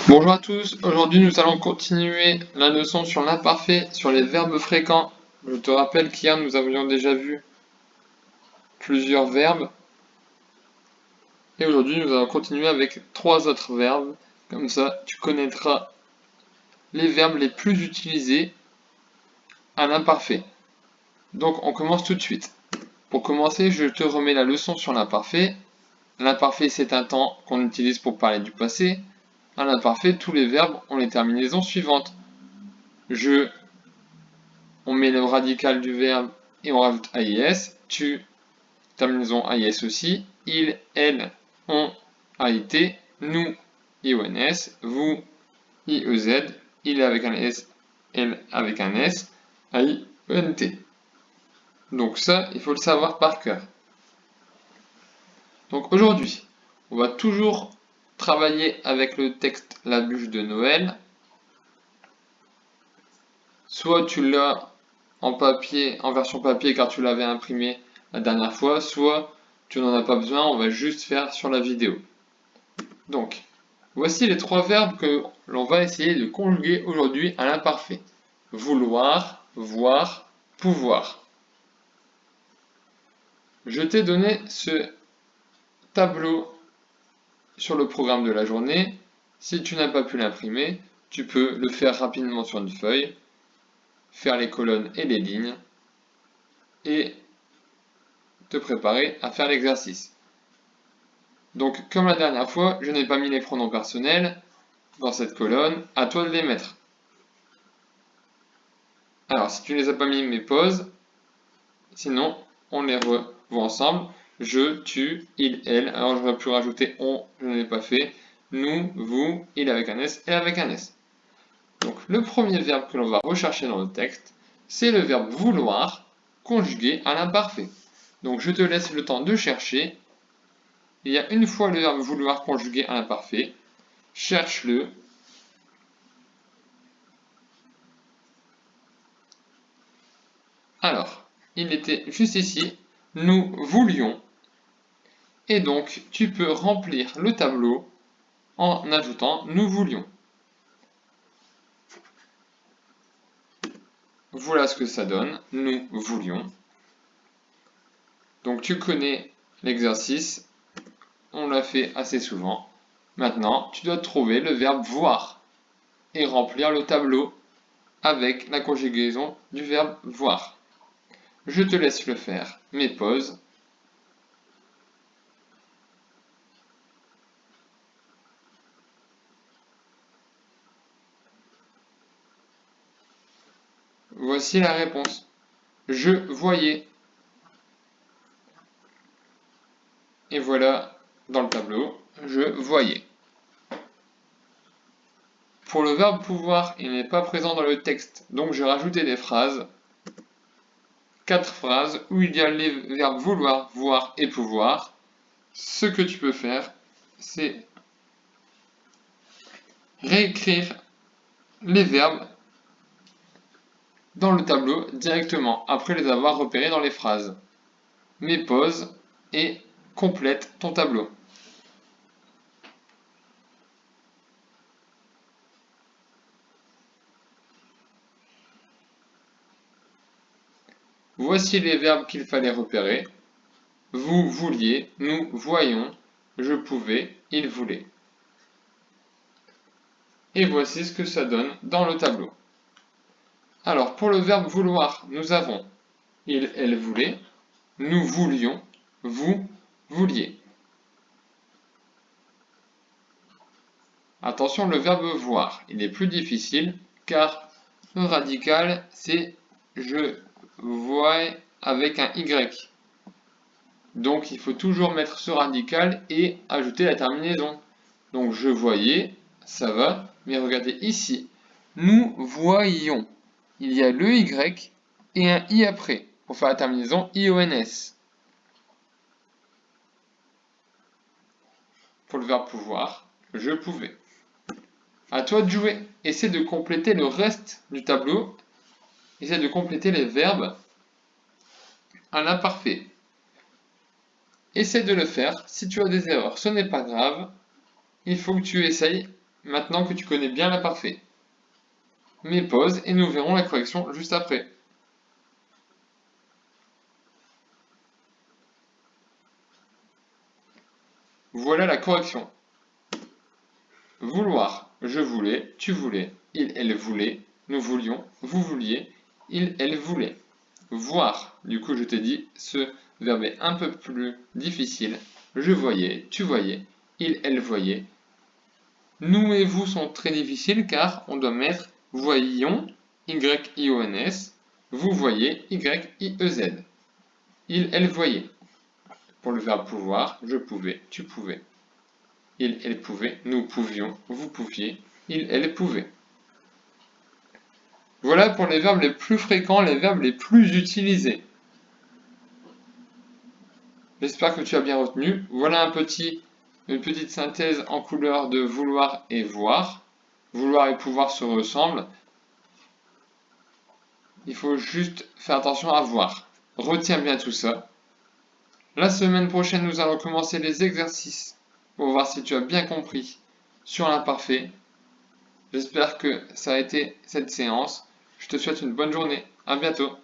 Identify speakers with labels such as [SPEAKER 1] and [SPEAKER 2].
[SPEAKER 1] Bonjour à tous, aujourd'hui nous allons continuer la leçon sur l'imparfait, sur les verbes fréquents. Je te rappelle qu'hier nous avions déjà vu plusieurs verbes et aujourd'hui nous allons continuer avec 3 autres verbes. Comme ça tu connaîtras les verbes les plus utilisés à l'imparfait. Donc on commence tout de suite. Pour commencer, je te remets la leçon sur l'imparfait. L'imparfait c'est un temps qu'on utilise pour parler du passé. À l'imparfait, tous les verbes ont les terminaisons suivantes. Je, on met le radical du verbe et on rajoute AIS. Tu, terminaison AIS aussi. Il, elle, on, AIT. Nous, IONS. Vous, IEZ. Il avec un S, elle avec un S. AIENT. Donc ça, il faut le savoir par cœur. Donc aujourd'hui, on va toujours travailler avec le texte La bûche de Noël. Soit tu l'as en papier, en version papier car tu l'avais imprimé la dernière fois, soit tu n'en as pas besoin, on va juste faire sur la vidéo. Donc, voici les 3 verbes que l'on va essayer de conjuguer aujourd'hui à l'imparfait. Vouloir, voir, pouvoir. Je t'ai donné ce tableau sur le programme de la journée. Si tu n'as pas pu l'imprimer, tu peux le faire rapidement sur une feuille, faire les colonnes et les lignes, et te préparer à faire l'exercice. Donc, comme la dernière fois, je n'ai pas mis les pronoms personnels dans cette colonne, à toi de les mettre. Alors, si tu ne les as pas mis, mets pause. Sinon, on les revoit ensemble. Je, tu, il, elle. Alors, j'aurais pu rajouter on, je ne l'ai pas fait. Nous, vous, il avec un S et avec un S. Donc, le premier verbe que l'on va rechercher dans le texte, c'est le verbe vouloir, conjugué à l'imparfait. Donc, je te laisse le temps de chercher. Il y a une fois le verbe vouloir conjugué à l'imparfait. Cherche-le. Alors, il était juste ici. Nous voulions. Et donc, tu peux remplir le tableau en ajoutant nous voulions. Voilà ce que ça donne. Nous voulions. Donc, tu connais l'exercice. On l'a fait assez souvent. Maintenant, tu dois trouver le verbe voir et remplir le tableau avec la conjugaison du verbe voir. Je te laisse le faire, mais pause. Voici la réponse. Je voyais. Et voilà, dans le tableau, je voyais. Pour le verbe pouvoir, il n'est pas présent dans le texte, donc j'ai rajouté des phrases. 4 phrases où il y a les verbes vouloir, voir et pouvoir. Ce que tu peux faire, c'est réécrire les verbes dans le tableau directement, après les avoir repérés dans les phrases. Mets pause et complète ton tableau. Voici les verbes qu'il fallait repérer. Vous vouliez, nous voyons, je pouvais, il voulait. Et voici ce que ça donne dans le tableau. Alors, pour le verbe vouloir, nous avons il, elle voulait, nous voulions, vous vouliez. Attention, le verbe voir, il est plus difficile car le radical, c'est je vois avec un Y. Donc, il faut toujours mettre ce radical et ajouter la terminaison. Donc, je voyais, ça va, mais regardez ici, nous voyions. Il y a le Y et un I après, pour faire la terminaison IONS. Pour le verbe pouvoir, je pouvais. À toi de jouer. Essaie de compléter le reste du tableau. Essaie de compléter les verbes à l'imparfait. Essaie de le faire. Si tu as des erreurs, ce n'est pas grave. Il faut que tu essayes maintenant que tu connais bien l'imparfait. Mets pause et nous verrons la correction juste après. Voilà la correction. Vouloir, je voulais, tu voulais, il, elle voulait, nous voulions, vous vouliez, il, elle voulait. Voir, du coup je te dis, ce verbe est un peu plus difficile. Je voyais, tu voyais, il, elle voyait. Nous et vous sont très difficiles car on doit mettre voyions, Y-I-O-N-S, vous voyez, Y-I-E-Z. Il, elle voyait. Pour le verbe pouvoir, je pouvais, tu pouvais. Il, elle pouvait, nous pouvions, vous pouviez, il, elle pouvait. Voilà pour les verbes les plus fréquents, les verbes les plus utilisés. J'espère que tu as bien retenu. Voilà une petite synthèse en couleur de vouloir et voir. Vouloir et pouvoir se ressemblent. Il faut juste faire attention à voir. Retiens bien tout ça. La semaine prochaine, nous allons commencer les exercices pour voir si tu as bien compris sur l'imparfait. J'espère que ça a été cette séance. Je te souhaite une bonne journée. À bientôt.